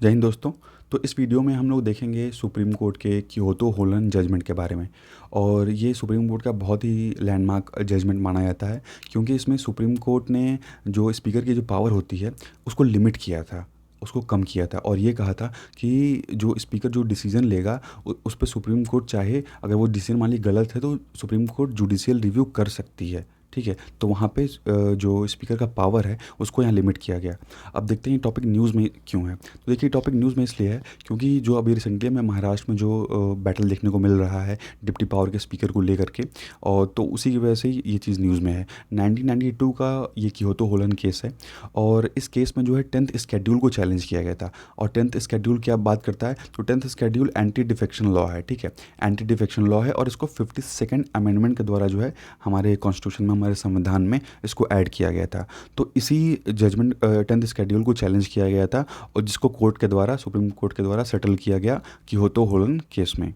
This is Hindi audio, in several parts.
जय हिंद दोस्तों। तो इस वीडियो में हम लोग देखेंगे सुप्रीम कोर्ट के क्योतो होलन जजमेंट के बारे में। और ये सुप्रीम कोर्ट का बहुत ही लैंडमार्क जजमेंट माना जाता है, क्योंकि इसमें सुप्रीम कोर्ट ने जो स्पीकर की जो पावर होती है उसको लिमिट किया था, उसको कम किया था। और ये कहा था कि जो स्पीकर जो डिसीजन लेगा उस पर सुप्रीम कोर्ट चाहे अगर वो डिसीजन मान ली गलत है तो सुप्रीम कोर्ट जुडिशियल रिव्यू कर सकती है। ठीक है, तो वहाँ पे जो स्पीकर का पावर है उसको यहाँ लिमिट किया गया। अब देखते हैं ये टॉपिक न्यूज़ में क्यों है। तो देखिए, टॉपिक न्यूज़ में इसलिए है क्योंकि जो अभी रिसेंटली में महाराष्ट्र में जो बैटल देखने को मिल रहा है डिप्टी पावर के स्पीकर को लेकर के, और तो उसी की वजह से ही ये चीज़ न्यूज़ में है। 1992 का ये क्योतो होलन केस है, और इस केस में जो है 10th स्केड्यूल को चैलेंज किया गया था। और 10th स्केड्यूल क्या बात करता है, तो 10th schedule anti defection law है। ठीक है, एंटी डिफेक्शन लॉ है, और इसको 52nd अमेंडमेंट के द्वारा जो है हमारे कॉन्स्टिट्यूशन में, हमारे संविधान में इसको ऐड किया गया था। तो इसी जजमेंट 10th स्केड्यूल को चैलेंज किया गया था, और जिसको कोर्ट के द्वारा, सुप्रीम कोर्ट के द्वारा सेटल किया गया क्योतो होलन केस में।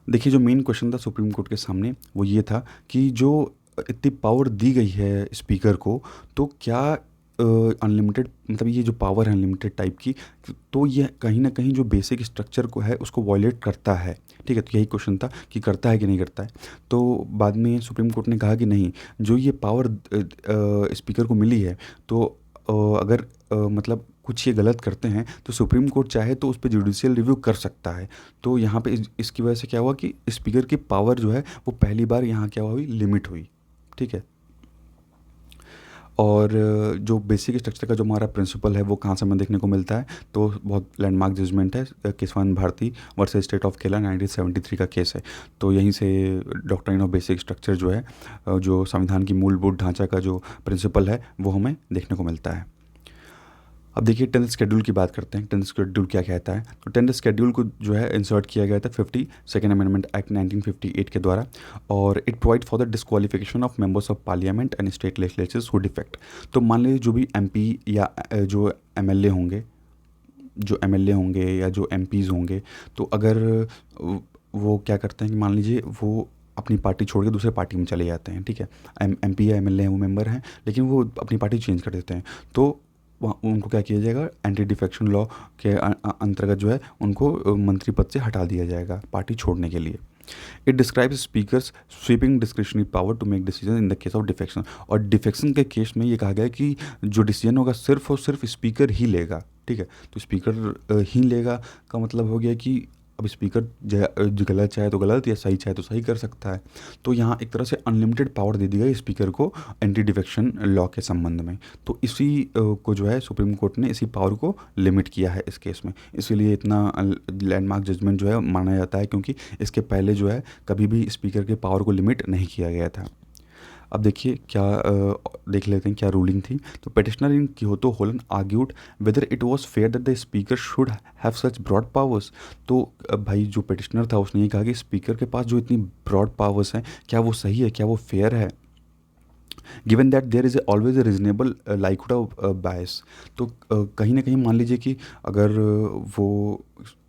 देखिए, जो मेन क्वेश्चन था सुप्रीम कोर्ट के सामने वो ये था कि जो इतनी पावर दी गई है स्पीकर को, तो क्या अनलिमिटेड, मतलब ये जो पावर है अनलिमिटेड टाइप की, तो ये कहीं ना कहीं जो बेसिक स्ट्रक्चर को है उसको वॉयलेट करता है। ठीक है, तो यही क्वेश्चन था कि करता है कि नहीं करता है। तो बाद में सुप्रीम कोर्ट ने कहा कि नहीं, जो ये पावर स्पीकर को मिली है, तो अगर मतलब कुछ ये गलत करते हैं तो सुप्रीम कोर्ट चाहे तो उस पर जुडिशियल रिव्यू कर सकता है। तो यहाँ पे इसकी वजह से क्या हुआ कि स्पीकर की पावर जो है वो पहली बार यहाँ क्या हुई, लिमिट हुई। ठीक है, और जो बेसिक स्ट्रक्चर का जो हमारा प्रिंसिपल है वो कहाँ से हमें देखने को मिलता है, तो बहुत लैंडमार्क जजमेंट है, Kesavananda Bharati versus state of Kerala 1973 का केस है। तो यहीं से डॉक्ट्रिन ऑफ बेसिक स्ट्रक्चर जो है, जो संविधान की मूलभूत ढांचा का जो प्रिंसिपल है वो हमें देखने को मिलता है। अब देखिए, 10th स्केड्यूल की बात करते हैं। 10th स्केड्यूल क्या कहता है, तो 10th स्केड्यूल को जो है इंसर्ट किया गया था 52nd अमेंडमेंट एक्ट 1958 के द्वारा, और it provide for the disqualification of members of parliament and state legislatures who defect. तो मान लीजिए जो भी एमपी या जो एमएलए होंगे, या जो एमपीज़ होंगे, तो अगर वो क्या करते हैं कि मान लीजिए वो अपनी पार्टी छोड़ के दूसरे पार्टी में चले जाते हैं। ठीक है, एमपी या एमएलए हैं, वो मेंबर हैं, लेकिन वो अपनी पार्टी चेंज कर देते हैं, तो वहाँ उनको क्या किया जाएगा, एंटी डिफेक्शन लॉ के अंतर्गत जो है उनको मंत्री पद से हटा दिया जाएगा पार्टी छोड़ने के लिए। It describes speaker's sweeping discretionary power to make decision in the case of defection. और डिफेक्शन के केस में ये कहा गया है कि जो डिसीजन होगा सिर्फ और सिर्फ स्पीकर ही लेगा। ठीक है, तो स्पीकर ही लेगा का मतलब हो गया कि अब स्पीकर जो गलत चाहे तो गलत, या सही चाहे तो सही कर सकता है। तो यहाँ एक तरह से अनलिमिटेड पावर दे दी गई स्पीकर को एंटी डिफेक्शन लॉ के संबंध में। तो इसी को जो है सुप्रीम कोर्ट ने इसी पावर को लिमिट किया है इस केस में, इसीलिए इतना लैंडमार्क जजमेंट जो है माना जाता है, क्योंकि इसके पहले जो है कभी भी स्पीकर के पावर को लिमिट नहीं किया गया था। अब देखिए क्या देख लेते हैं क्या रूलिंग थी। तो petitioner in Kihoto Hollohan argued whether it was fair that the speaker should have such broad powers. तो भाई जो पेटिशनर था उसने ये कहा कि स्पीकर के पास जो इतनी ब्रॉड पावर्स हैं, क्या वो सही है, क्या वो फेयर है, given that there is always a reasonable likelihood of bias. तो कहीं ना कहीं मान लीजिए कि अगर वो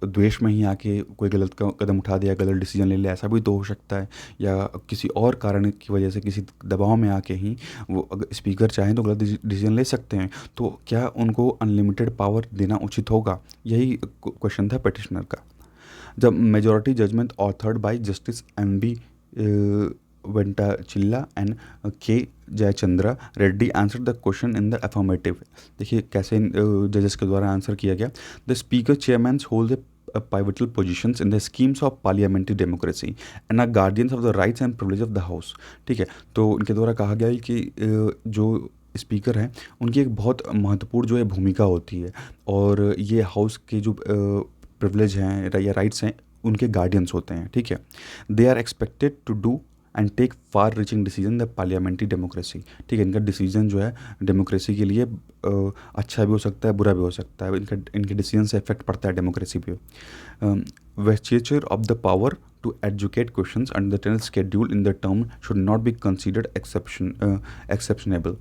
द्वेष में ही आके कोई गलत कदम उठा दिया, गलत डिसीजन ले लिया, ऐसा भी तो हो सकता है, या किसी और कारण की वजह से, किसी दबाव में आके ही वो अगर स्पीकर चाहें तो गलत डिसीजन ले सकते हैं। तो क्या उनको अनलिमिटेड पावर देना उचित होगा, यही क्वेश्चन था पेटिशनर का। जब majority judgment authored by justice M B Venkatachaliah and K Jayachandra Reddy answer the question in the affirmative. देखिए कैसे जजेस के द्वारा आंसर किया गया। The speaker chairman hold pivotal positions in the schemes of parliamentary democracy and are guardians of the rights and privilege of the house। ठीक है, तो उनके द्वारा कहा गया है कि जो स्पीकर हैं उनकी एक बहुत महत्वपूर्ण जो है भूमिका होती है, और ये हाउस के जो प्रिविलेज हैं या राइट्स हैं उनके गार्डियंस होते हैं। ठीक है, they are expected to do and take far reaching decision the parliamentary democracy. ठीक है, इनका डिसीजन जो है डेमोक्रेसी के लिए अच्छा भी हो सकता है, बुरा भी हो सकता है, इनके डिसीजन से इफेक्ट पड़ता है डेमोक्रेसी पे। Vesture of the power to adjudicate questions under the 10th schedule in the term should not be considered exceptionable।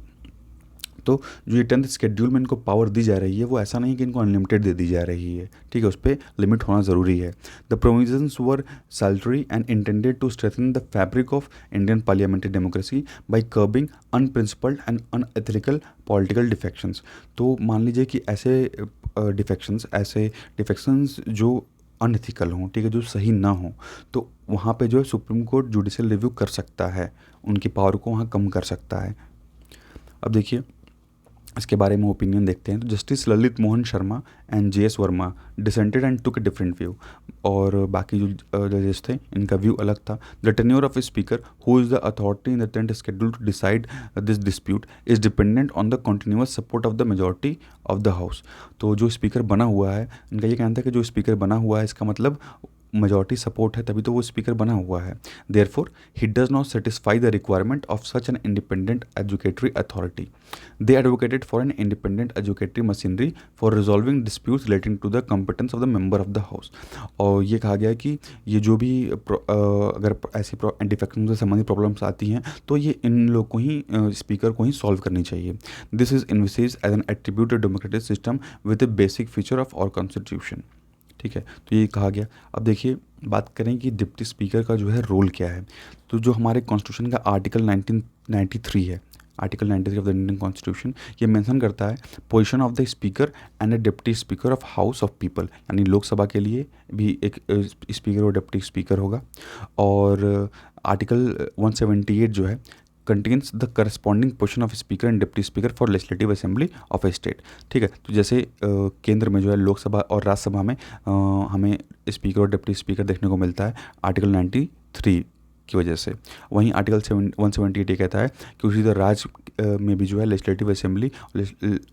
तो जो ये 10th स्केड्यूल में इनको पावर दी जा रही है वो ऐसा नहीं कि इनको अनलिमिटेड दे दी जा रही है। ठीक है, उस पर लिमिट होना ज़रूरी है। The provisions were salutary and intended to strengthen the fabric of Indian parliamentary democracy by curbing unprincipled and unethical political defections. तो मान लीजिए कि ऐसे डिफेक्शंस, ऐसे डिफेक्शंस जो अनएथिकल हों, ठीक है, जो सही ना हो, तो वहाँ पे जो है सुप्रीम कोर्ट जुडिशियल रिव्यू कर सकता है, उनकी पावर को वहाँ कम कर सकता है। अब देखिए इसके बारे में ओपिनियन देखते हैं। तो justice Lalit Mohan Sharma and J S Verma dissented and took a different view. और बाकी जो जजेस थे इनका व्यू अलग था। The tenure of a speaker who is the authority in the tenth schedule to decide this dispute is dependent on the continuous support of the majority of the house. तो जो स्पीकर बना हुआ है, इनका ये कहना था कि जो स्पीकर बना हुआ है इसका मतलब मेजॉरिटी सपोर्ट है, तभी तो वो स्पीकर बना हुआ है। Therefore he does not satisfy the requirement of such an independent adjudicatory authority. They advocated for an independent adjudicatory machinery for resolving disputes relating to the competence of the member of the house. और ये कहा गया है कि ये जो भी अगर ऐसी डिफेक्शन से संबंधित प्रॉब्लम्स आती हैं तो ये इन लोग को ही स्पीकर को ही सॉल्व करनी चाहिए। This is envisages as an attributed democratic system with a basic feature of our constitution. ठीक है, तो ये कहा गया। अब देखिए बात करें कि डिप्टी स्पीकर का जो है रोल क्या है। तो जो हमारे कॉन्स्टिट्यूशन का आर्टिकल 1993 है, article 93 of the Indian constitution, ये मेंशन करता है position of the speaker and A deputy speaker of house of people, यानी लोकसभा के लिए भी एक स्पीकर और डिप्टी स्पीकर होगा। और आर्टिकल 178 जो है contains the corresponding position of speaker and deputy speaker for legislative assembly of A state. ठीक है, तो जैसे केंद्र में जो है लोकसभा और राज्यसभा में हमें स्पीकर और डिप्टी स्पीकर देखने को मिलता है आर्टिकल 93 की वजह से। वहीं आर्टिकल 178 ये कहता है कि उसी तरह राज्य में भी जो है लेजिस्लेटिव असेंबली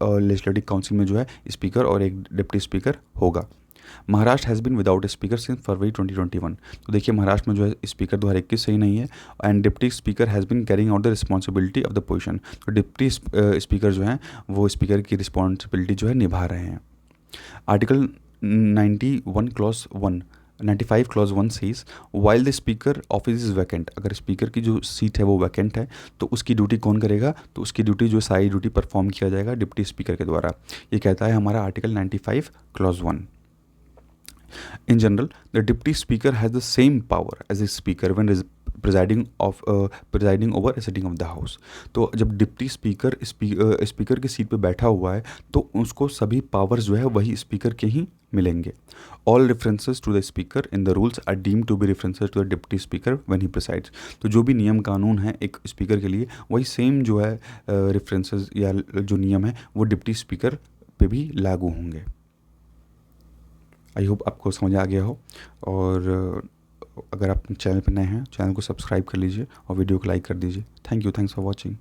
और लेजिस्लेटिव काउंसिल में जो है स्पीकर और एक डिप्टी स्पीकर होगा। Maharashtra has been without speaker since February 2021। तो देखिए महाराष्ट्र में जो है स्पीकर 2021 से ही नहीं है and deputy speaker has been carrying out the responsibility of the position. तो डिप्टी स्पीकर जो हैं वो स्पीकर की रिस्पॉन्सिबिलिटी जो है निभा रहे हैं। Article 95 clause 1 says while the speaker office is vacant. अगर स्पीकर की जो सीट है वो वैकेंट है तो उसकी ड्यूटी कौन करेगा, तो उसकी ड्यूटी जो सारी ड्यूटी परफॉर्म किया जाएगा डिप्टी स्पीकर के द्वारा। ये कहता है हमारा article 95 clause 1। In general, the deputy speaker has the same power as a speaker when presiding over a sitting of the house। तो जब डिप्टी स्पीकर स्पीकर की सीट पे बैठा हुआ है तो उसको सभी पावर्स जो है वही स्पीकर के ही मिलेंगे। All references to the speaker in the rules are deemed to be references to the deputy speaker when he presides। तो जो भी नियम कानून है एक स्पीकर के लिए वही सेम जो है रेफरेंसेस या जो नियम है वो डिप्टी स्पीकर पे भी लागू होंगे। आई होप आपको समझ आ गया हो। और अगर आप चैनल पर नए हैं चैनल को सब्सक्राइब कर लीजिए और वीडियो को लाइक कर दीजिए। Thank you, thanks for watching.